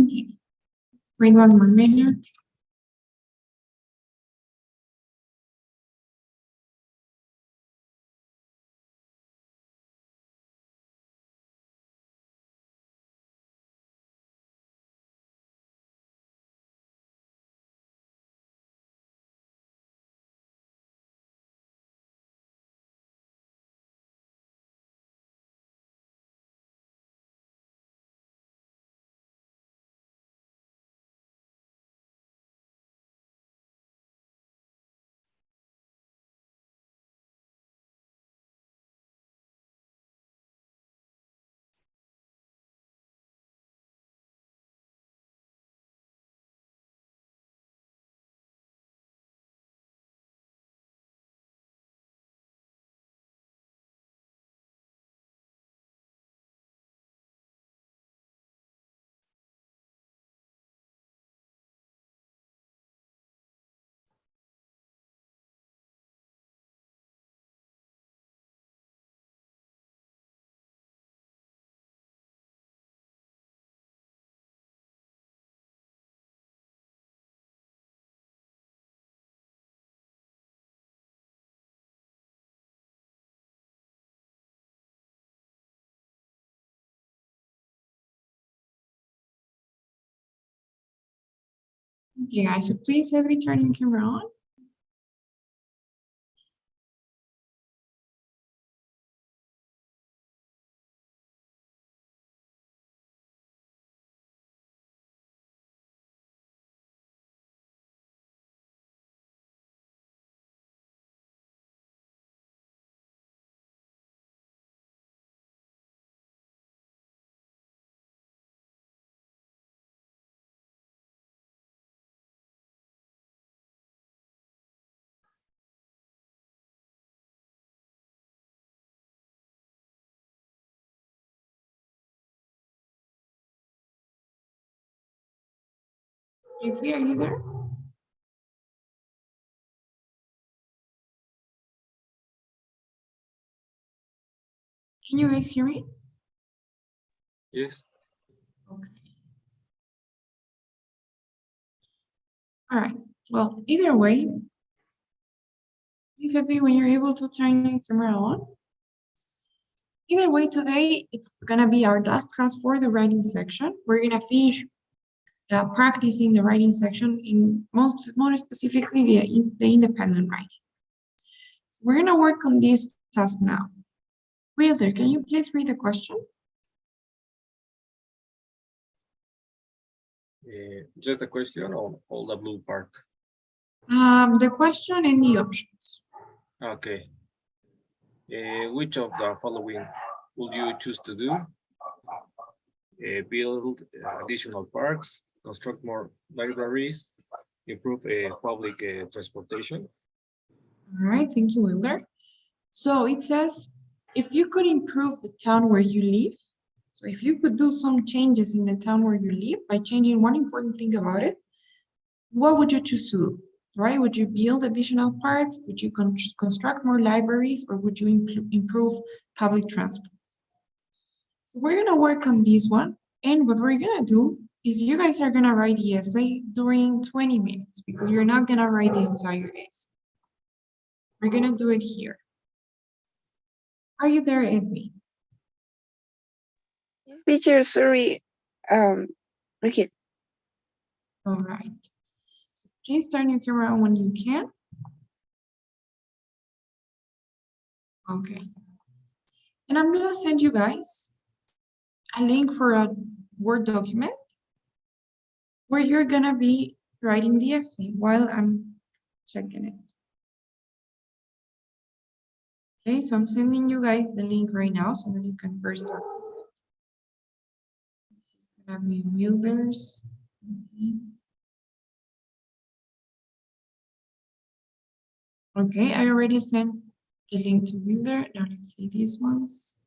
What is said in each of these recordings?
Okay. Wait one more minute. Okay, guys, so please every turn your camera on. If we are you there? Can you guys hear me? Yes. Okay. All right. Well, either way, please let me when you're able to turn your camera on. Either way, today it's gonna be our last class for the writing section. We're gonna finish practicing the writing section in more specifically the independent writing. We're gonna work on this task now. Wilder, can you please read the question? Just a question on all the blue part. The question and the options. Okay. Which of the following would you choose to do? Build additional parks, construct more libraries, improve public transportation. All right, thank you, Wilder. So it says, if you could improve the town where you live, so if you could do some changes in the town where you live by changing one important thing about it, what would you choose to do, right? Would you build additional parks? Would you construct more libraries, or would you improve public transport? So we're gonna work on this one, and what we're gonna do is you guys are gonna write the essay during 20 minutes because you're not gonna write the entire essay. We're gonna do it here. Are you there, Edwin? Teacher, sorry. Okay. All right. So please turn your camera on when you can. Okay. And I'm gonna send you guys a link for a Word document where you're gonna be writing the essay while I'm checking it. Okay, so I'm sending you guys the link right now so that you can first access it. This is gonna be Wilder's. Okay, I already sent the link to Wilder. Now let's see these ones.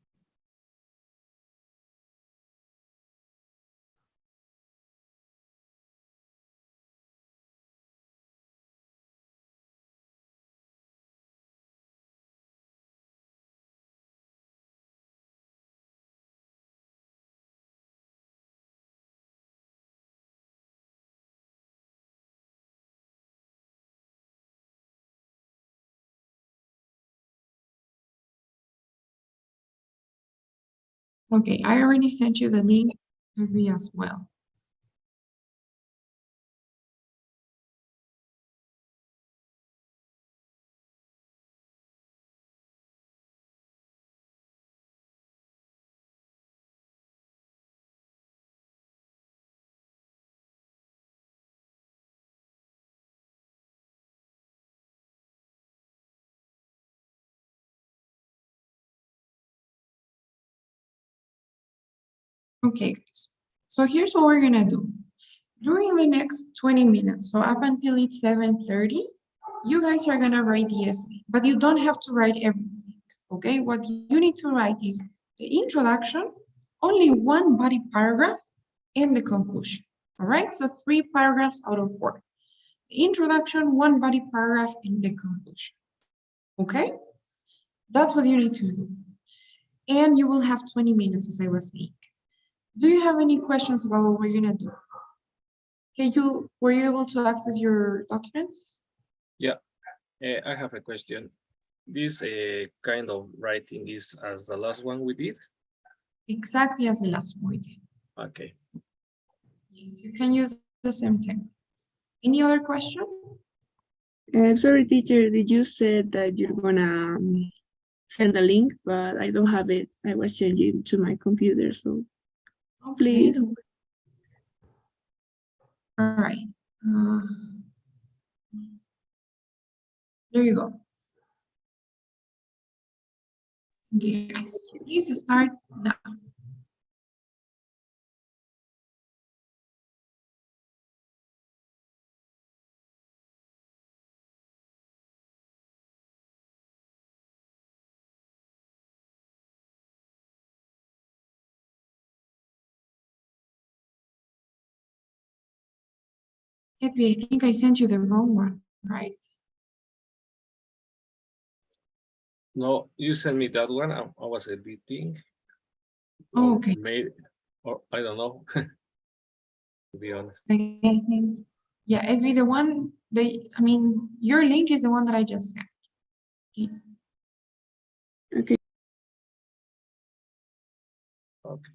Okay, I already sent you the link to me as well. Okay, guys. So here's what we're gonna do. During the next 20 minutes, so up until it's 7:30, you guys are gonna write the essay, but you don't have to write everything, okay? What you need to write is the introduction, only one body paragraph, and the conclusion, all right? So 3 paragraphs out of 4. The introduction, one body paragraph, and the conclusion, okay? That's what you need to do. And you will have 20 minutes, as I was saying. Do you have any questions about what we're gonna do? Were you able to access your documents? Yeah, I have a question. This kind of writing is as the last one we did? Exactly as the last one we did. Okay. Yes, you can use the same thing. Any other question? Sorry, teacher, did you said that you're gonna send a link, but I don't have it. I was changing to my computer, so Okay. please. All right. There you go. Yes, please start now. Hedwig, I think I sent you the wrong one, right? No, you sent me that one. I was editing. Oh, Or okay. maybe, or I don't know, to be honest. I think, yeah, Hedwig, the one, I mean, your link is the one that I just sent. Please. Okay. Okay.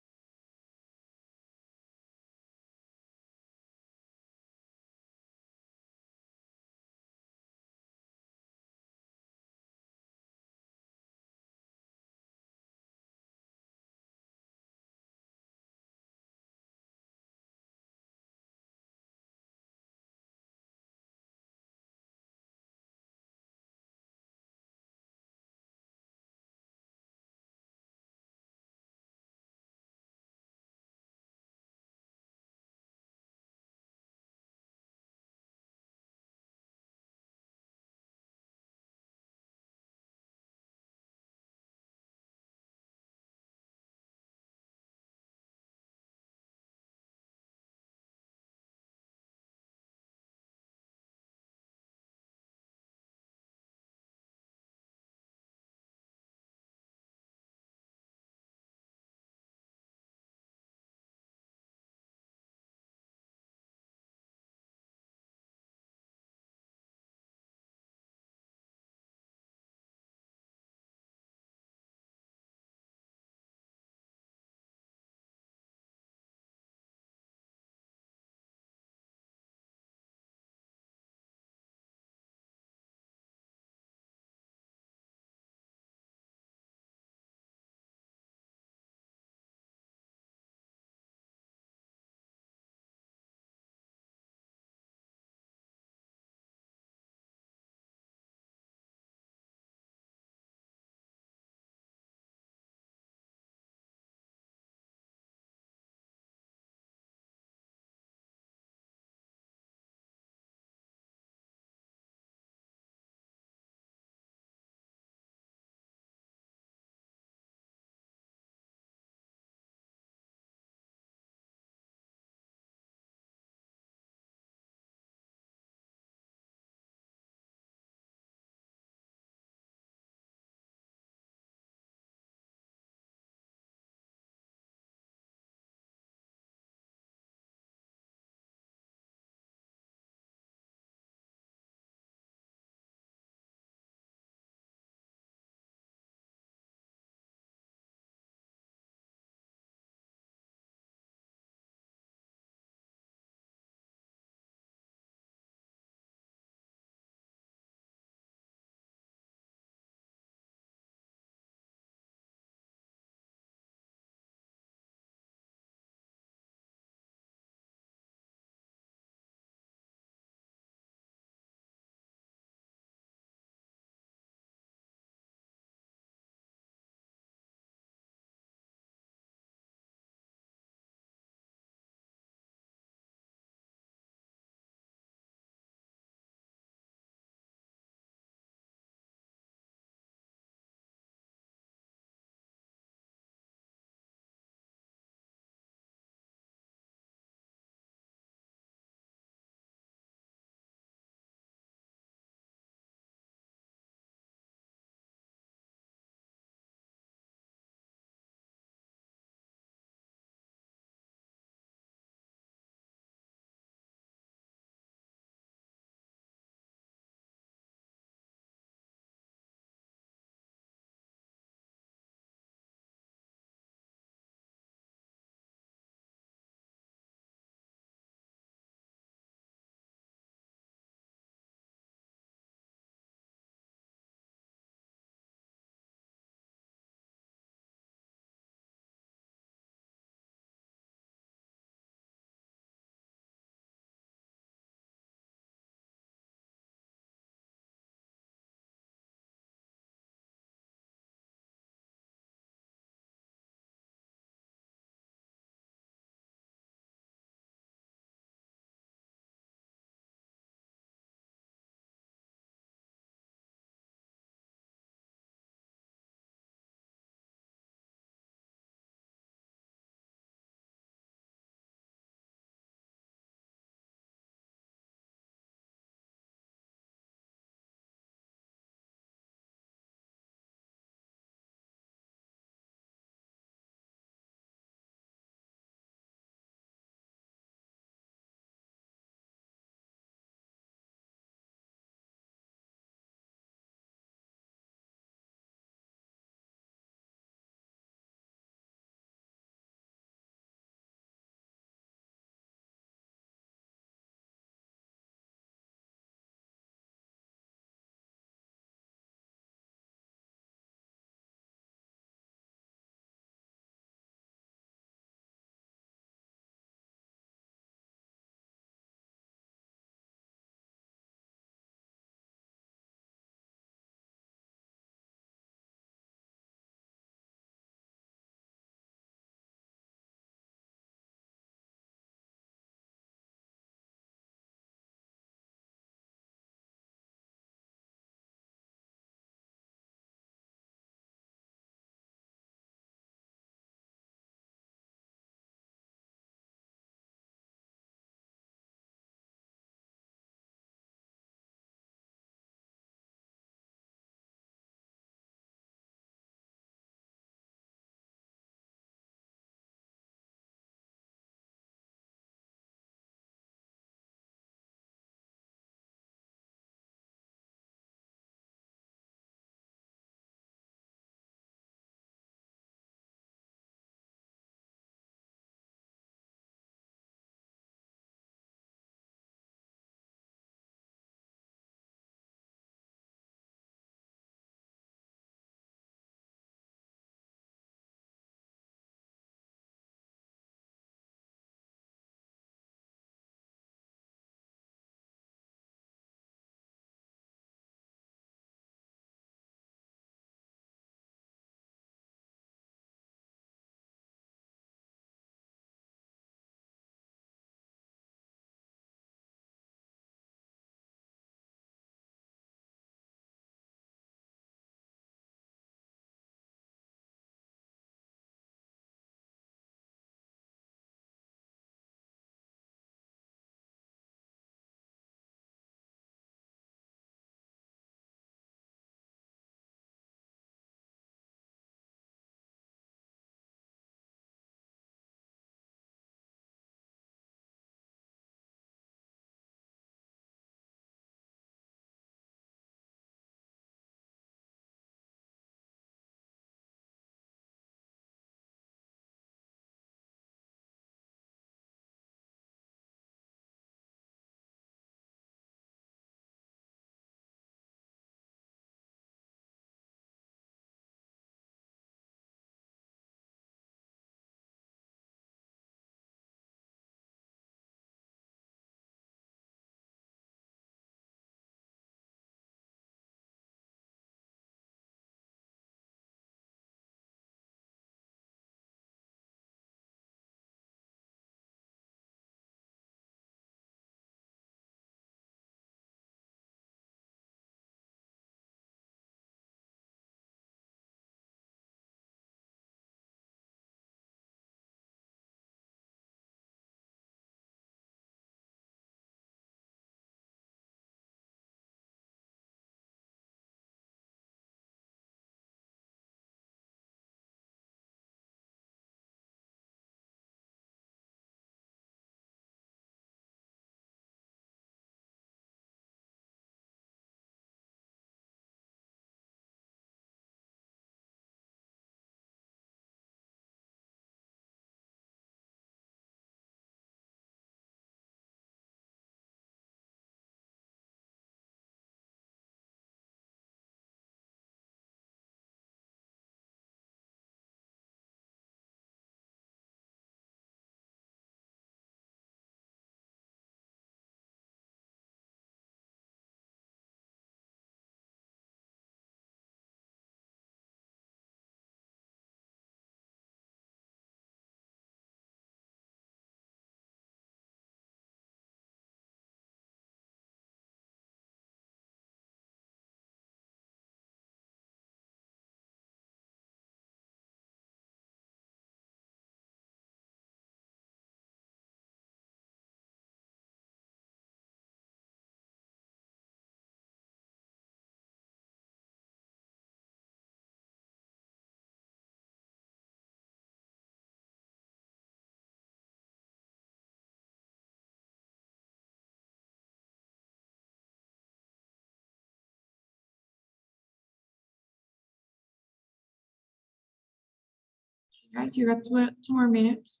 Guys, you got two more minutes.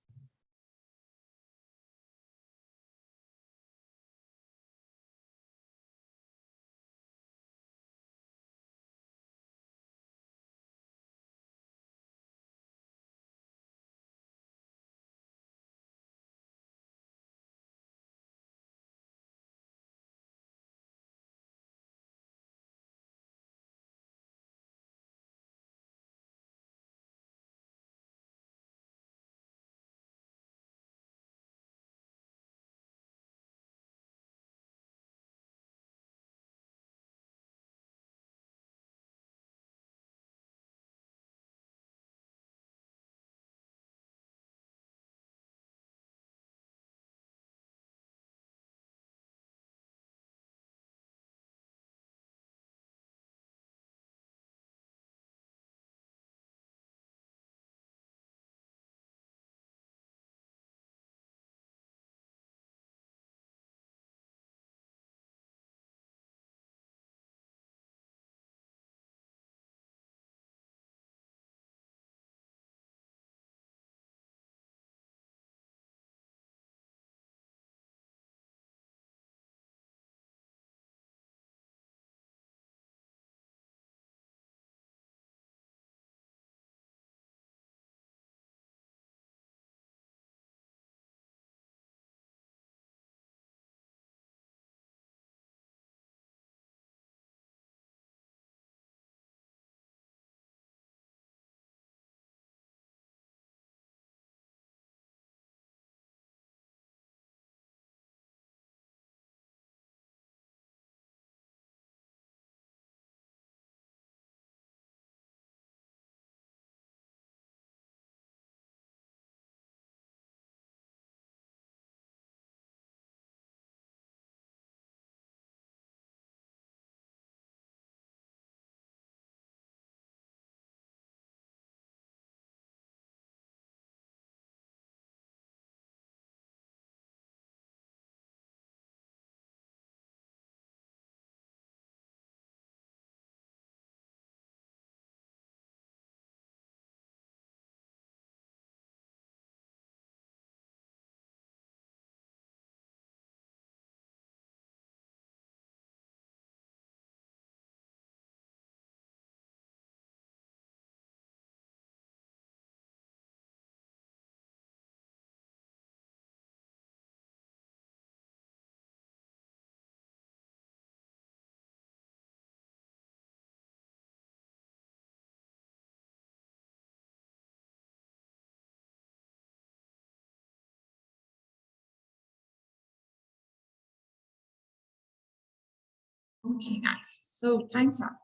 Okay, guys, so time's up.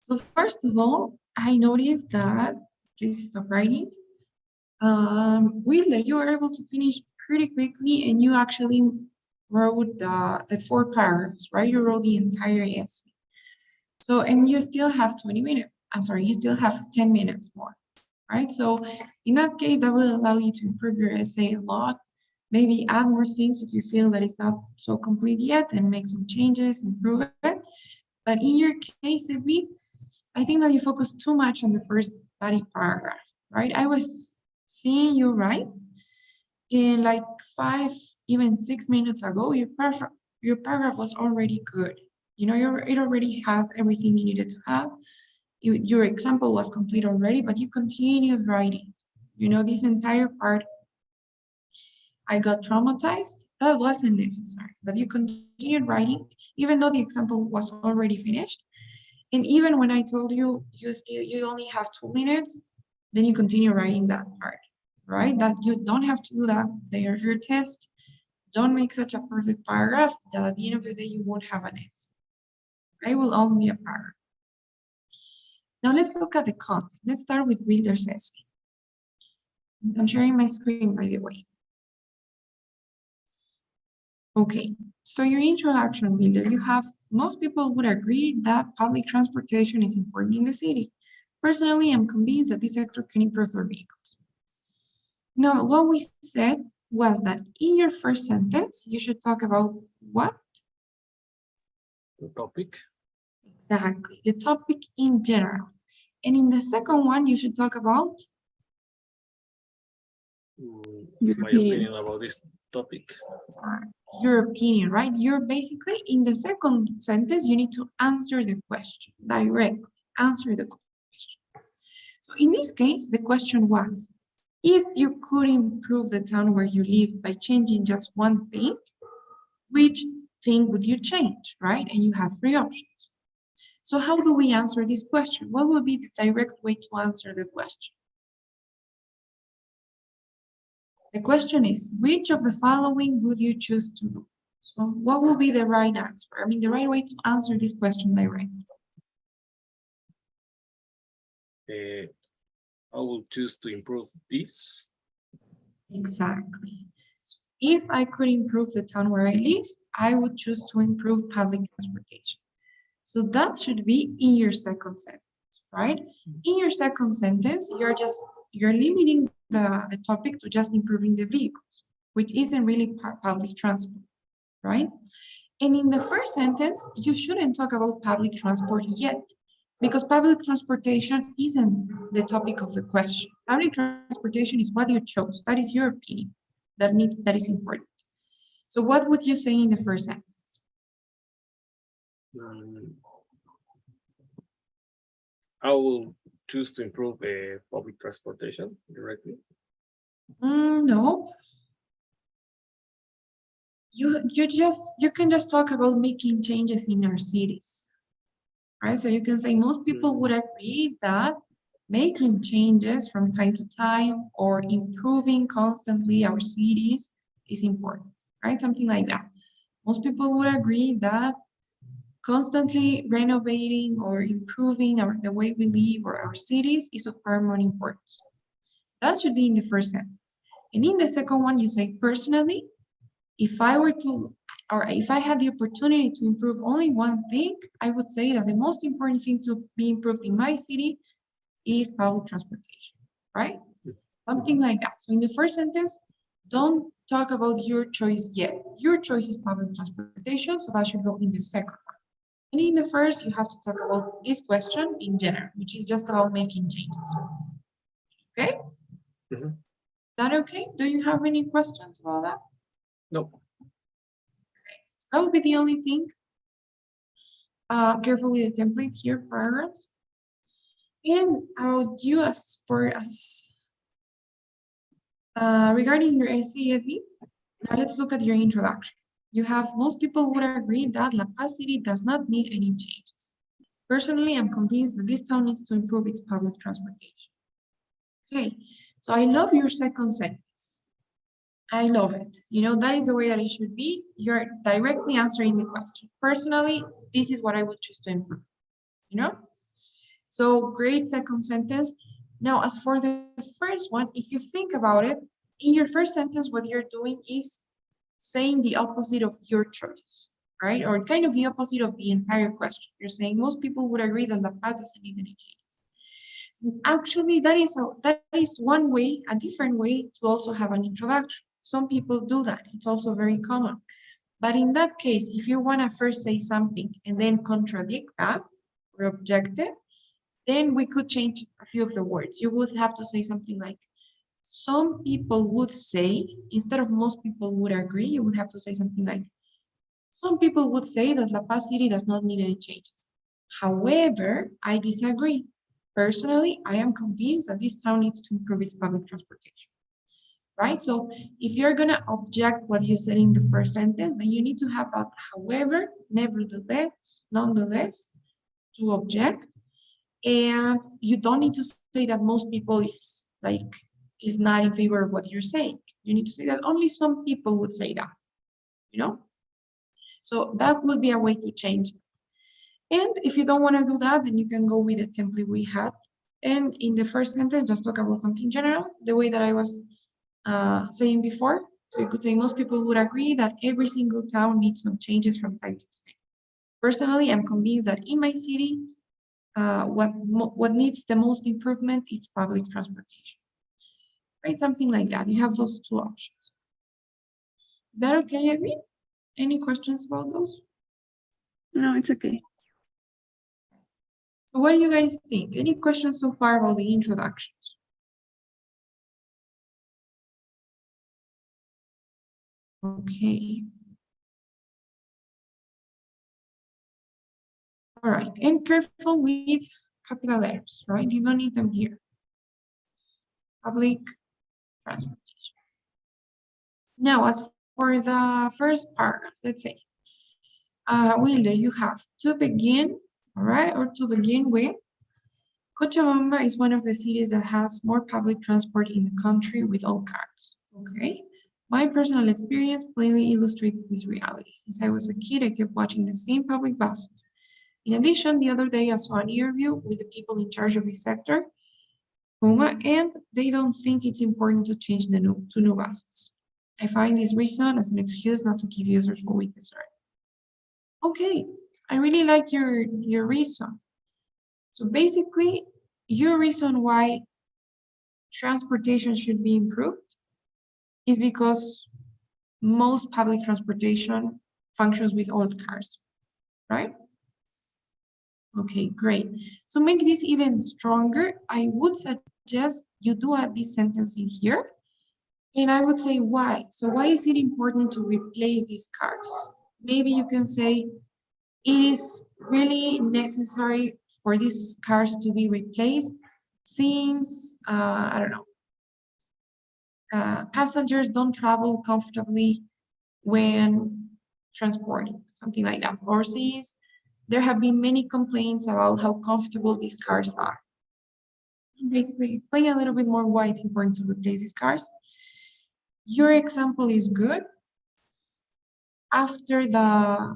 So first of all, I noticed that, please stop writing. Wheeler, you were able to finish pretty quickly and you actually wrote the 4 paragraphs, right? You wrote the entire essay. So, and you still have 20 minutes. I'm sorry, you still have 10 minutes more, right? So in that case, that will allow you to improve your essay a lot. Maybe add more things if you feel that it's not so complete yet and make some changes, improve it. But in your case, Evie, I think that you focus too much on the first body paragraph, right? I was seeing you write in like 5, even 6 minutes ago, your paragraph was already good. You know, it already has everything you needed to have. Your example was complete already, but you continued writing. You know, this entire part, I got traumatized. That wasn't necessary, but you continued writing, even though the example was already finished. And even when I told you you only have 2 minutes, then you continue writing that part, right? That you don't have to do that. There's your test. Don't make such a perfect paragraph that at the end of the day you won't have an S. I will only be a paragraph. Now let's look at the content. Let's start with Wilder's essay. I'm sharing my screen, by the way. Okay, so your introduction, Wilder, you have, most people would agree that public transportation is important in the city. Personally, I'm convinced that this sector can improve their vehicles. Now, what we said was that in your first sentence, you should talk about what? The topic. Exactly, the topic in general. And in the second one, you should talk about Your My opinion. opinion about this topic. your opinion, right? You're basically in the second sentence, you need to answer the question directly, answer the question. So in this case, the question was, if you could improve the town where you live by changing just one thing, which thing would you change, right? And you have three options. So how do we answer this question? What would be the direct way to answer the question? The question is, which of the following would you choose to do? So what will be the right answer? I mean, the right way to answer this question directly. I will choose to improve this. Exactly. If I could improve the town where I live, I would choose to improve public transportation. So that should be in your second sentence, right? In your second sentence, you're limiting the topic to just improving the vehicles, which isn't really public transport, right? And in the first sentence, you shouldn't talk about public transport yet, because public transportation isn't the topic of the question. Public transportation is what you chose. That is your opinion. That is important. So what would you say in the first sentence? I will choose to improve public transportation directly. No. You can just talk about making changes in our cities, right? So you can say most people would agree that making changes from time to time or improving constantly our cities is important, right? Something like that. Most people would agree that constantly renovating or improving the way we live or our cities is of paramount importance. That should be in the first sentence. And in the second one, you say, personally, if I were to, or if I had the opportunity to improve only one thing, I would say that the most important thing to be improved in my city is public transportation, right? Something like that. So in the first sentence, don't talk about your choice yet. Your choice is public transportation, so that should go in the second one. And in the first, you have to talk about this question in general, which is just about making changes. Okay? Mhm. Is that okay? Do you have any questions about that? No. That would be the only thing. Careful with the template here, paragraphs. And about you as for us, regarding your SCFE, now let's look at your introduction. You have, most people would agree that La Paz City does not need any changes. Personally, I'm convinced that this town needs to improve its public transportation. Okay, so I love your second sentence. I love it. You know, that is the way that it should be. You're directly answering the question. Personally, this is what I would choose to improve, you know? So great second sentence. Now, as for the first one, if you think about it, in your first sentence, what you're doing is saying the opposite of your choice, right? Or kind of the opposite of the entire question. You're saying most people would agree that La Paz doesn't need any changes. Actually, that is one way, a different way to also have an introduction. Some people do that. It's also very common. But in that case, if you want to first say something and then contradict that or object it, then we could change a few of the words. You would have to say something like, some people would say, instead of most people would agree, you would have to say something like, some people would say that La Paz City does not need any changes. However, I disagree. Personally, I am convinced that this town needs to improve its public transportation. Right? So if you're gonna object what you said in the first sentence, then you need to have a however, nevertheless, nonetheless, to object. And you don't need to say that most people is not in favor of what you're saying. You need to say that only some people would say that, you know? So that would be a way to change it. And if you don't want to do that, then you can go with the template we had. And in the first sentence, just talk about something general, the way that I was saying before. So you could say most people would agree that every single town needs some changes from time to time. Personally, I'm convinced that in my city, what needs the most improvement is public transportation. Right, something like that. You have those two options. Is that okay, Irene? Any questions about those? No, it's okay. So what do you guys think? Any questions so far about the introductions? Okay. All right, and careful with capital letters, right? You don't need them here. Public transportation. Now, as for the first paragraph, let's say, Wilder, you have to begin, all right, or to begin with, Cochabamba is one of the cities that has more public transport in the country with all cars, okay? My personal experience plainly illustrates this reality. Since I was a kid, I kept watching the same public buses. In addition, the other day I saw an interview with the people in charge of this sector, and they don't think it's important to change to new buses. I find this reason as an excuse not to give users what we deserve. Okay, I really like your reason. So basically, your reason why transportation should be improved is because most public transportation functions with old cars, right? Okay, great. So make this even stronger, I would suggest you do add this sentence in here. And I would say why. So why is it important to replace these cars? Maybe you can say it is really necessary for these cars to be replaced since, I don't know, passengers don't travel comfortably when transporting, something like that. Or since there have been many complaints about how comfortable these cars are. Basically, explain a little bit more why it's important to replace these cars. Your example is good. After the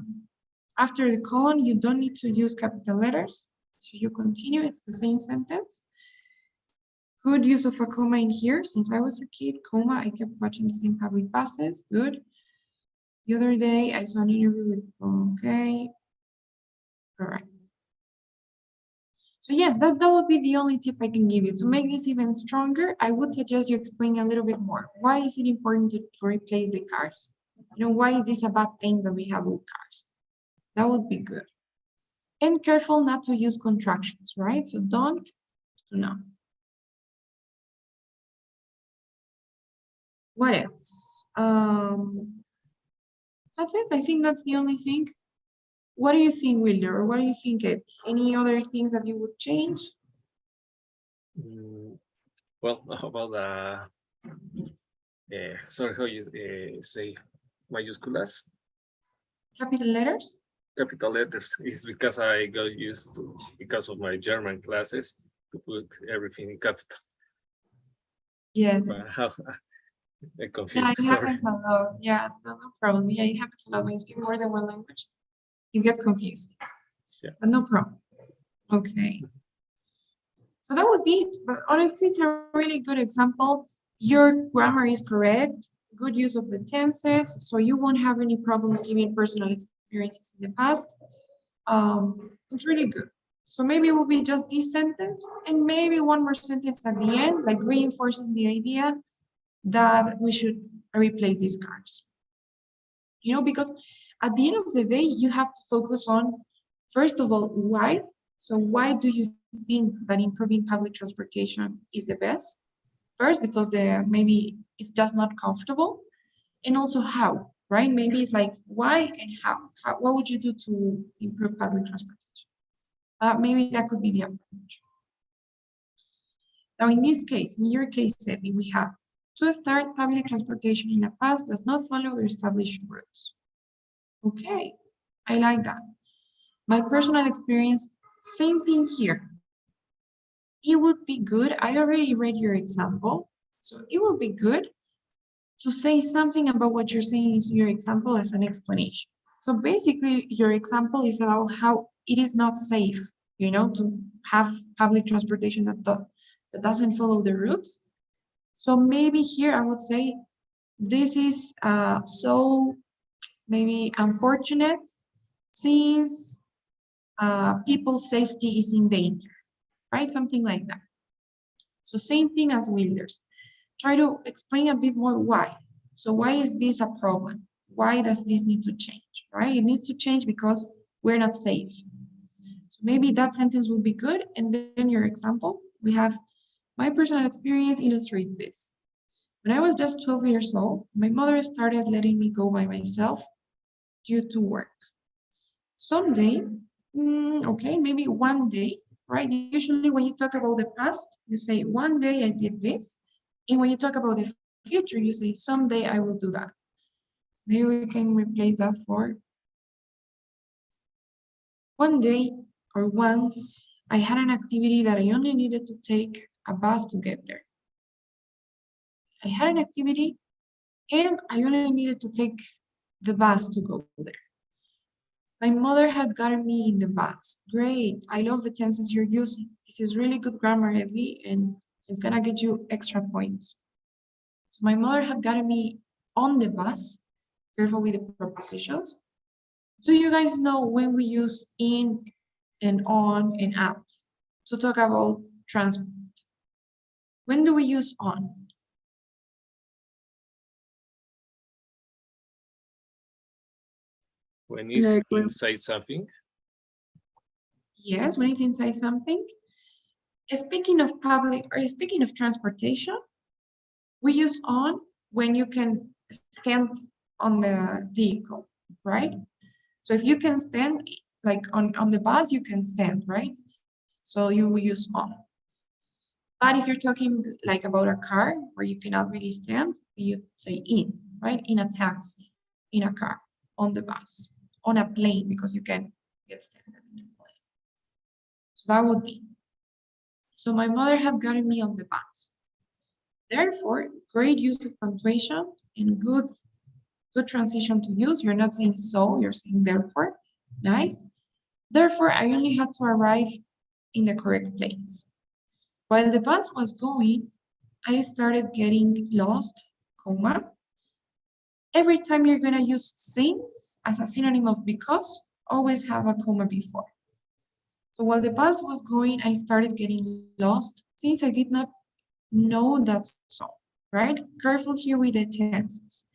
colon, you don't need to use capital letters. So you continue, it's the same sentence. Good use of a comma in here. Since I was a kid, comma, I kept watching the same public buses. Good. The other day, I saw an interview with, okay. All right. So yes, that would be the only tip I can give you. To make this even stronger, I would suggest you explain a little bit more. Why is it important to replace the cars? You know, why is this a bad thing that we have old cars? That would be good. And careful not to use contractions, right? So don't, do not. What else? That's it. I think that's the only thing. What do you think, Wilder? Or what do you think? Any other things that you would change? Well, about sorry, how you say mayúsculas? Capital letters? Capital letters is because I got used to, because of my German classes, to put everything in capital. Yes. But how I Yeah, confused, it sorry. happens a lot. Yeah, no problem. Yeah, it happens a lot when you speak more than one language. You get confused. Yeah. But no problem. Okay. So that would be it. But honestly, it's a really good example. Your grammar is correct. Good use of the tenses. So you won't have any problems giving personal experiences in the past. It's really good. So maybe it will be just this sentence and maybe one more sentence at the end, like reinforcing the idea that we should replace these cars. You know, because at the end of the day, you have to focus on, first of all, why. So why do you think that improving public transportation is the best? First, because maybe it's just not comfortable, and also how, right? Maybe it's like why and how. What would you do to improve public transportation? Maybe that could be the approach. Now, in this case, in your case, Epi, we have to start public transportation in the past does not follow the established routes. Okay, I like that. My personal experience, same thing here. It would be good, I already read your example, so it would be good to say something about what you're saying in your example as an explanation. So basically, your example is about how it is not safe, you know, to have public transportation that doesn't follow the routes. So maybe here I would say this is so maybe unfortunate since people's safety is in danger, right? Something like that. So same thing as Wilders. Try to explain a bit more why. So why is this a problem? Why does this need to change, right? It needs to change because we're not safe. So Maybe that sentence will be good. And then your example, we have my personal experience illustrates this. When I was just 12 years old, my mother started letting me go by myself due to work. Someday, okay, maybe one day, right? Usually when you talk about the past, you say, one day I did this. And when you talk about the future, you say, someday I will do that. Maybe we can replace that for one day or once I had an activity that I only needed to take a bus to get there. I had an activity and I only needed to take the bus to go there. My mother had gotten me in the bus. Great. I love the tenses you're using. This is really good grammar, Edvi, and it's gonna get you extra points. So my mother had gotten me on the bus. Careful with the prepositions. Do you guys know when we use in and on and at to talk about transport? When do we use on? When it's Like when inside something, Yes, when it's inside something. Speaking of public or speaking of transportation, we use on when you can stand on the vehicle, right? So if you can stand, like on the bus, you can stand, right? So you will use on. But if you're talking like about a car where you cannot really stand, you say in, right? In a taxi, in a car, on the bus, on a plane, because you can get standing in a plane. So that would be. So my mother had gotten me on the bus. Therefore, great use of punctuation and good transition to use. You're not saying so, you're saying therefore. Nice. Therefore, I only had to arrive in the correct place. While the bus was going, I started getting lost, comma. Every time you're gonna use since as a synonym of because, always have a comma before. So while the bus was going, I started getting lost since I did not know that so, right? Careful here with the tenses.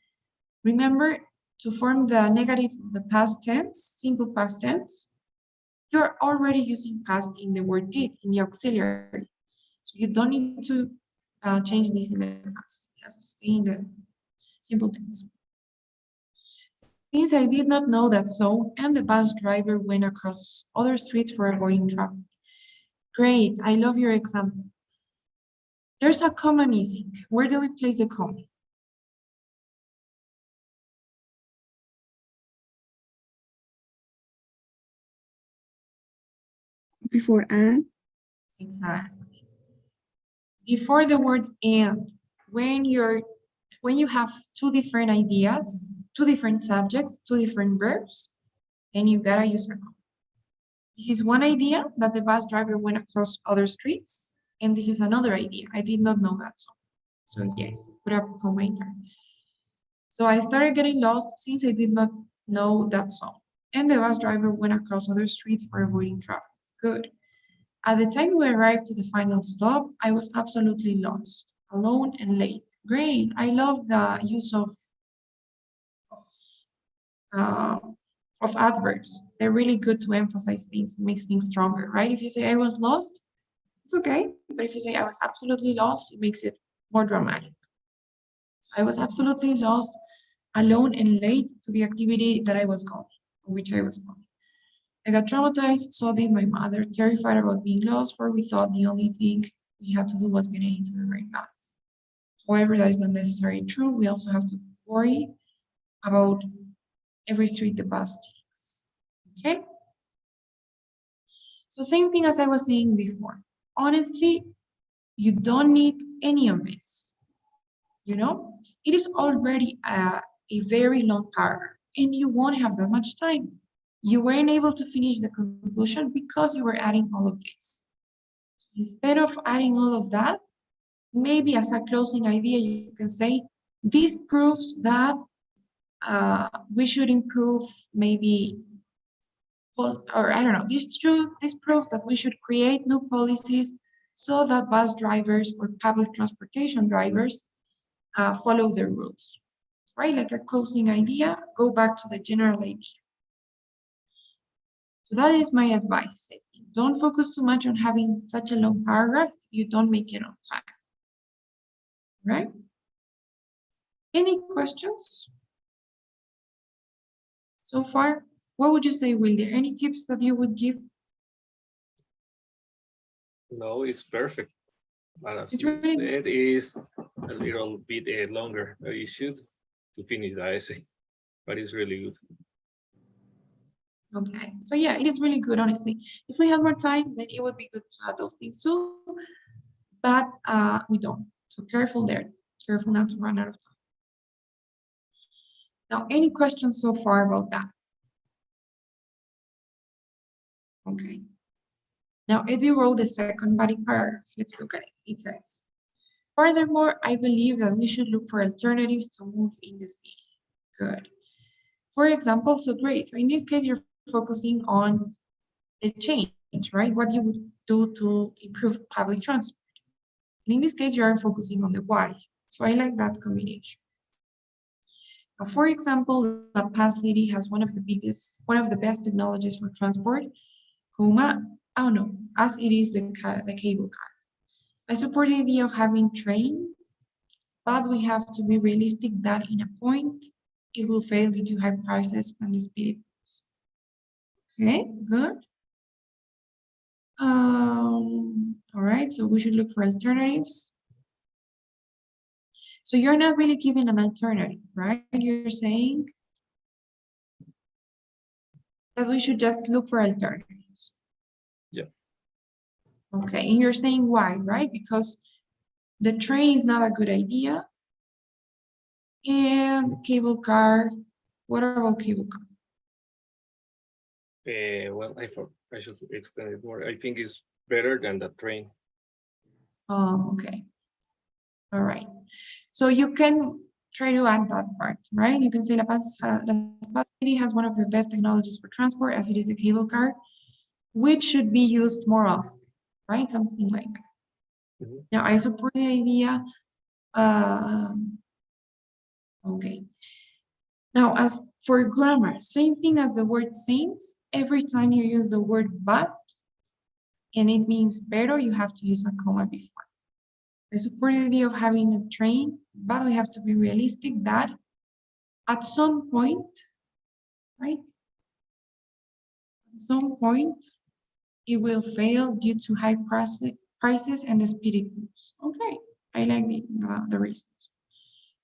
Remember to form the negative of the past tense, simple past tense, you're already using past in the word did, in the auxiliary. So you don't need to change this in the past. It has to stay in the simple tense. Since I did not know that so, and the bus driver went across other streets for avoiding traffic. Great, I love your example. There's a comma missing. Where do we place the comma? before and, Exactly. Before the word and, when you have two different ideas, two different subjects, two different verbs, then you gotta use a comma. This is one idea that the bus driver went across other streets, and this is another idea. I did not know that so. So yes, put a comma in there. So I started getting lost since I did not know that song. And the bus driver went across other streets for avoiding traffic. Good. At the time we arrived to the final stop, I was absolutely lost, alone and late. Great. I love the use uh, of adverbs. They're really good to emphasize things, makes things stronger, right? If you say I was lost, it's okay. But if you say I was absolutely lost, it makes it more dramatic. So I was absolutely lost, alone and late to the activity that I was going, which I was going. I got traumatized, so did my mother, terrified about being lost, for we thought the only thing we had to do was get into the right path. However, that is not necessarily true. We also have to worry about every street the bus takes. Okay? So same thing as I was saying before. Honestly, you don't need any of this. You know, it is already a very long paragraph, and you won't have that much time. You weren't able to finish the conclusion because you were adding all of this. Instead of adding all of that, maybe as a closing idea, you can say, this proves that we should improve maybe, or I don't know, this proves that we should create new policies so that bus drivers or public transportation drivers follow the rules, right? Like a closing idea, go back to the general idea. So that is my advice. I think. Don't focus too much on having such a long paragraph if you don't make it on time. Right? Any questions so far? What would you say, Wilder? Any tips that you would give? No, it's perfect. But as It's you really good. said, it is a little bit longer. You should to finish the essay, but it's really good. Okay, so yeah, it is really good, honestly. If we had more time, then it would be good to add those things too, but we don't. So careful there. Careful not to run out of time. Now, any questions so far about that? Okay. Now, if you roll the second body paragraph, let's look at it. It says, furthermore, I believe that we should look for alternatives to move in the city. Good. For example, so great. So in this case, you're focusing on the change, right? What you would do to improve public transport. And in this case, you are focusing on the why. So I like that combination. Now, for example, La Paz City has one of the best technologies for transport, as it is the cable car. I support the idea of having train, but we have to be realistic that in a point, it will fail due to high prices and the speed. Okay, good. All right, so we should look for alternatives. So you're not really giving an alternative, right? You're saying that we should just look for alternatives. Yeah. Okay, and you're saying why, right? Because the train is not a good idea. And cable car, what about cable car? Well, I thought I should extend it more. I think it's better than the train. Okay. All right. So you can try to add that part, right? You can say La Paz City has one of the best technologies for transport as it is a cable car, which should be used more often, right? Something like that. Mhm. Now, I support the idea. Okay. Now, as for grammar, same thing as the word since. Every time you use the word but, and it means better, you have to use a comma before. I support the idea of having a train, but we have to be realistic that at some point, right? At some point, it will fail due to high prices and the speed it moves. Okay, I like the reasons.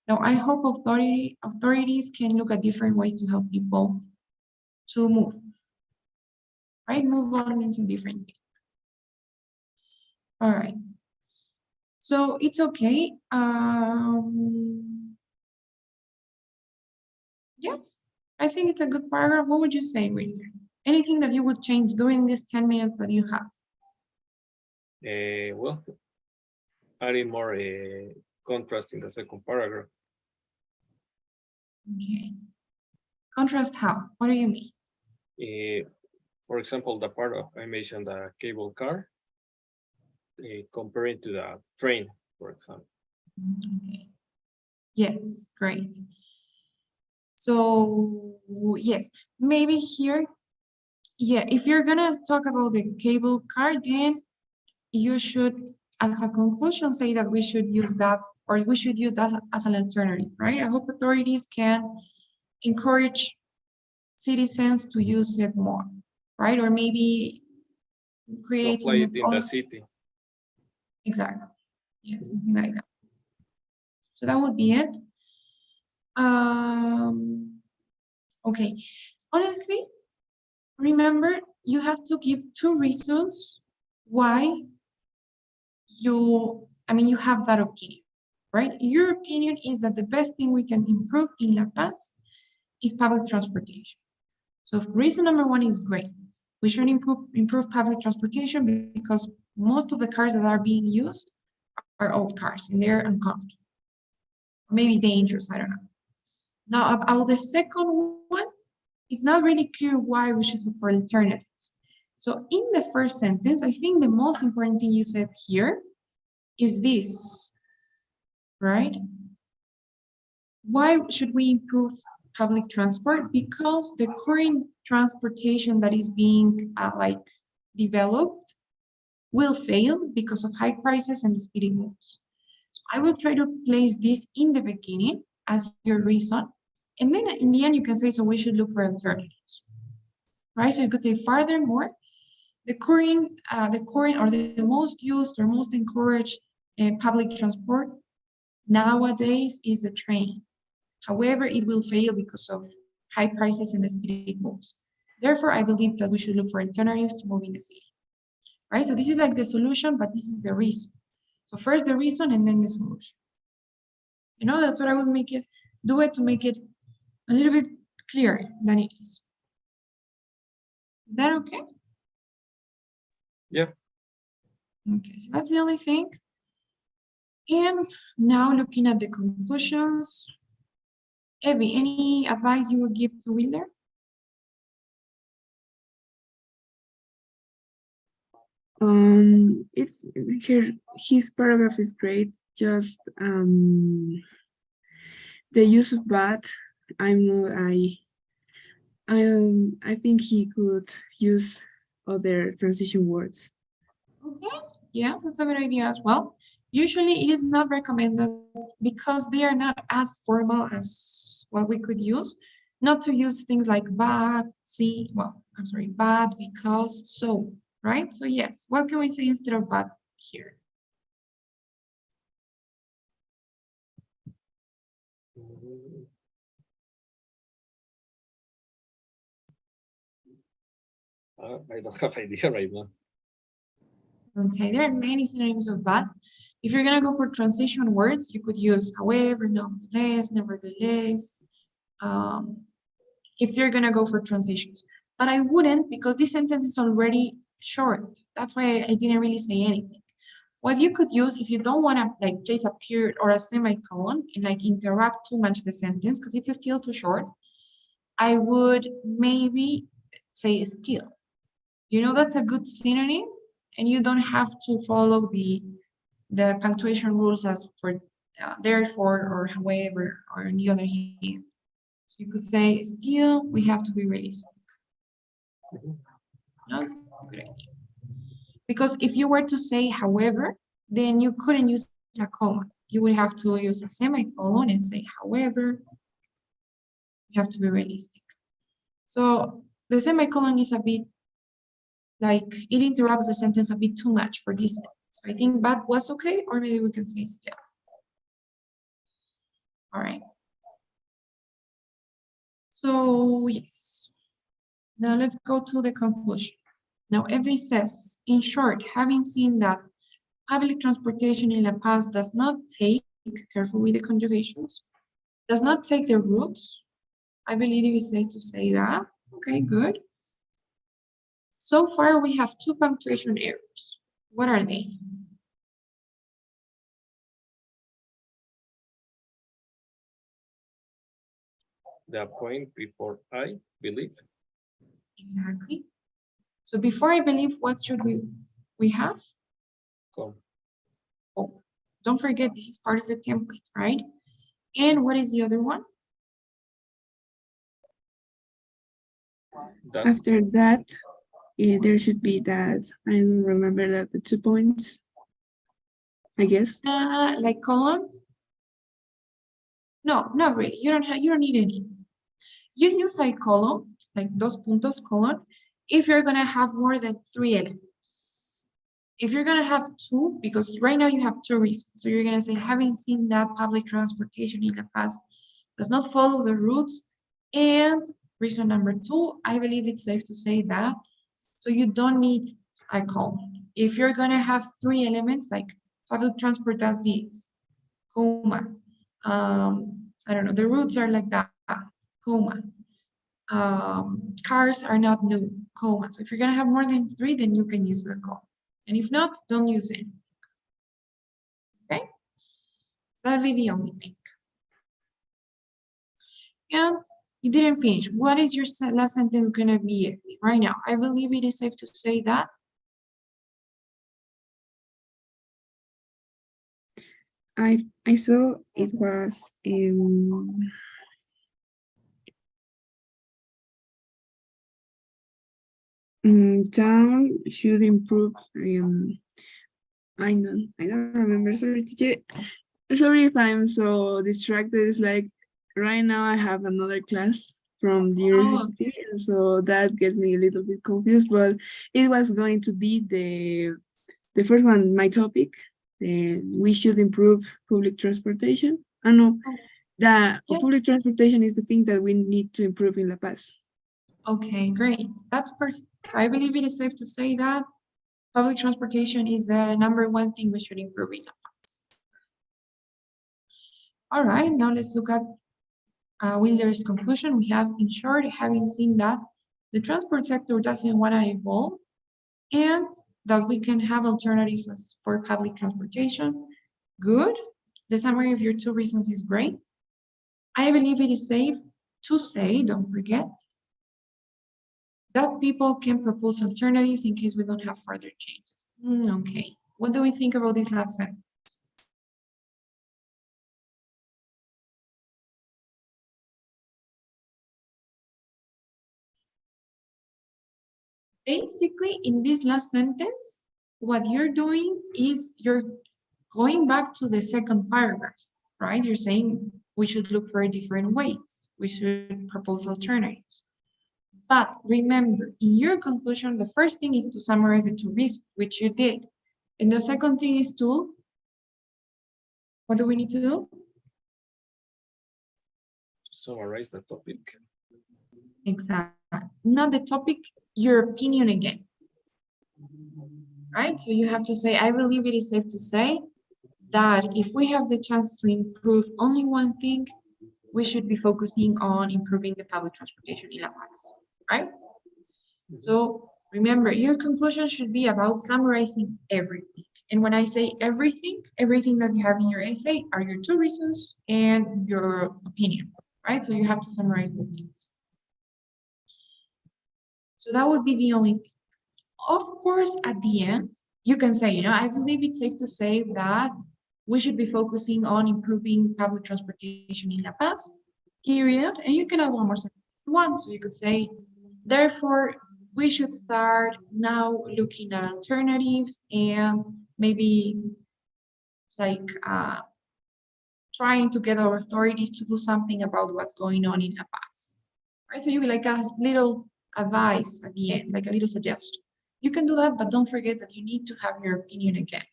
Now, I hope authorities can look at different ways to help people to move, right? Move on means a different thing. All right. So it's okay. Yes, I think it's a good paragraph. What would you say, William? Anything that you would change during these 10 minutes that you have? Well, adding more contrast in the second paragraph. Okay. Contrast how? What do you mean? For example, the part of I mentioned the cable car, comparing to the train, for example. Okay. Yes, great. So yes, maybe here, yeah, if you're gonna talk about the cable car, then you should, as a conclusion, say that we should use that, or we should use that as an alternative, right? I hope authorities can encourage citizens to use it more, right? Or maybe To create apply some new it in the policies. city. Exactly. Yeah, something like that. So that would be it. Okay. Honestly, remember, you have to give 2 reasons why you have that opinion, right? Your opinion is that the best thing we can improve in La Paz is public transportation. So reason number 1 is great. We should improve public transportation because most of the cars that are being used are old cars and they're uncomfortable. Maybe dangerous, I don't know. Now about the second one, it's not really clear why we should look for alternatives. So in the first sentence, I think the most important thing you said here is this, right? Why should we improve public transport? Because the current transportation that is being like developed will fail because of high prices and speedy moves. So I will try to place this in the beginning as your reason. And then in the end, you can say, so we should look for alternatives, right? So you could say furthermore, the current or the most used or most encouraged public transport nowadays is the train. However, it will fail because of high prices and the speed it moves. Therefore, I believe that we should look for alternatives to move in the city, right? So this is like the solution, but this is the reason. So first the reason and then the solution. You know, that's what I would do it to make it a little bit clearer than it is. Is that okay? Yeah. Okay, so that's the only thing. And now looking at the conclusions, Evie, any advice you would give to Wheeler? It's here. His paragraph is great. Just the use of but. I think he could use other transition words. Okay, yeah, that's a good idea as well. Usually it is not recommended because they are not as formal as what we could use, not to use things like but, see, well, I'm sorry, but, because, so, right? So yes, what can we say instead of but here? I don't have idea right now. Okay, there are many synonyms of but. If you're gonna go for transition words, you could use however, nonetheless, nevertheless. If you're gonna go for transitions, but I wouldn't because this sentence is already short. That's why I didn't really say anything. What you could use if you don't want to like place a period or a semicolon and like interrupt too much the sentence because it's still too short, I would maybe say still. You know, that's a good synonym and you don't have to follow the punctuation rules as for therefore or however or on the other hand. So you could say still we have to be realistic. That's a good idea. Because if you were to say however, then you couldn't use a comma. You would have to use a semicolon and say however. You have to be realistic. So the semicolon is a bit like it interrupts the sentence a bit too much for this sentence. So I think that was okay, or maybe we can say still. All right. So yes. Now let's go to the conclusion. Now Every says, in short, having seen that public transportation in La Paz does not take, careful with the conjugations, does not take the routes. I believe it is safe to say that. Okay, good. So far, we have two punctuation errors. What are they? The point before I believe. Exactly. So before I believe, what should we have? Come. Oh, don't forget, this is part of the template, right? And what is the other one? That. After that, there should be that. I don't remember that the 2 points. I guess. Like column? No, not really. You don't need any. You use a column, like dos puntos column, if you're gonna have more than 3 elements. If you're gonna have 2, because right now you have 2 reasons. So you're gonna say, having seen that public transportation in the past does not follow the routes. And reason number 2, I believe it's safe to say that. So you don't need a column. If you're gonna have 3 elements, like public transport does this, comma. I don't know, the routes are like that, comma. Cars are not new, comma. So if you're gonna have more than 3, then you can use the comma. And if not, don't use it. Okay? That'll be the only thing. And you didn't finish. What is your last sentence gonna be right now? I believe it is safe to say that. I thought it was Town should improve. I don't remember. Sorry, teacher. Sorry if I'm so distracted. It's like right now I have another class from the Oh, university, and so that gets me a little bit confused. But it was going to be the first one, my topic. We should improve public transportation. I know that yes. public transportation is the thing that we need to improve in La Paz. Okay, great. That's perfect. So I believe it is safe to say that public transportation is the #1 thing we should improve in. All right, now let's look at Wilder's conclusion. We have, in short, having seen that the transport sector doesn't want to evolve and that we can have alternatives for public transportation. Good. The summary of your 2 reasons is great. I believe it is safe to say, don't forget, that people can propose alternatives in case we don't have further changes. Okay. What do we think about this last sentence? Basically, in this last sentence, what you're doing is you're going back to the second paragraph, right? You're saying we should look for different ways. We should propose alternatives. But remember, in your conclusion, the first thing is to summarize the 2 reasons, which you did. And the second thing is to, what do we need to do? Summarize the topic. Exactly. Not the topic, your opinion again. Right? So you have to say, I believe it is safe to say that if we have the chance to improve only one thing, we should be focusing on improving the public transportation in La Paz, right? So remember, your conclusion should be about summarizing everything. And when I say everything, everything that you have in your essay are your 2 reasons and your opinion, right? So you have to summarize both things. So that would be the only thing. Of course, at the end, you can say, I believe it's safe to say that we should be focusing on improving public transportation in La Paz, period. And you can add one more sentence if you want. So you could say, therefore, we should start now looking at alternatives and maybe like trying to get our authorities to do something about what's going on in La Paz. Right? So you get like a little advice at the end, like a little suggestion. You can do that, but don't forget that you need to have your opinion again.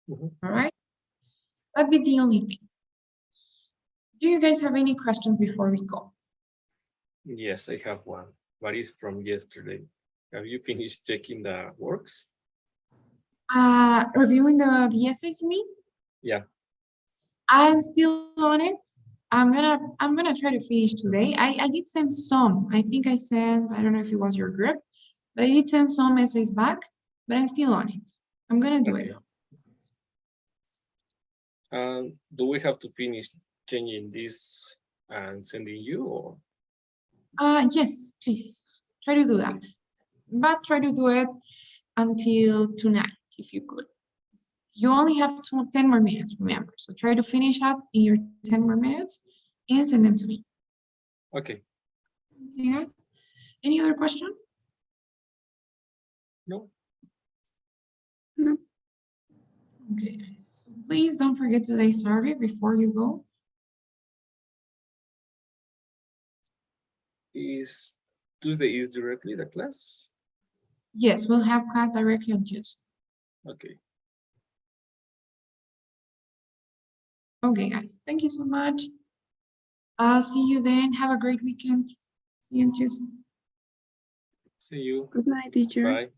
All right? That'd be the only thing. Do you guys have any questions before we go? Yes, I have one, but it's from yesterday. Have you finished checking the works? Reviewing the essays, you mean? Yeah. I'm still on it. I'm gonna try to finish today. I did send some. I think I sent, I don't know if it was your group, but I did send some essays back, but I'm still on it. I'm gonna do it. Do we have to finish changing this and sending you, or? Yes, please try to do that, but try to do it until tonight if you could. You only have 10 more minutes, remember. So try to finish up in your 10 more minutes and send them to me. Okay. Okay, guys? Any other question? No. No. Okay, guys. So please don't forget today's survey before you go. Is Tuesday is directly the class? Yes, we'll have class directly on Tuesday. Okay. Okay, guys. Thank you so much. I'll see you then. Have a great weekend. See you on Tuesday. See you. Good night, teacher. Bye.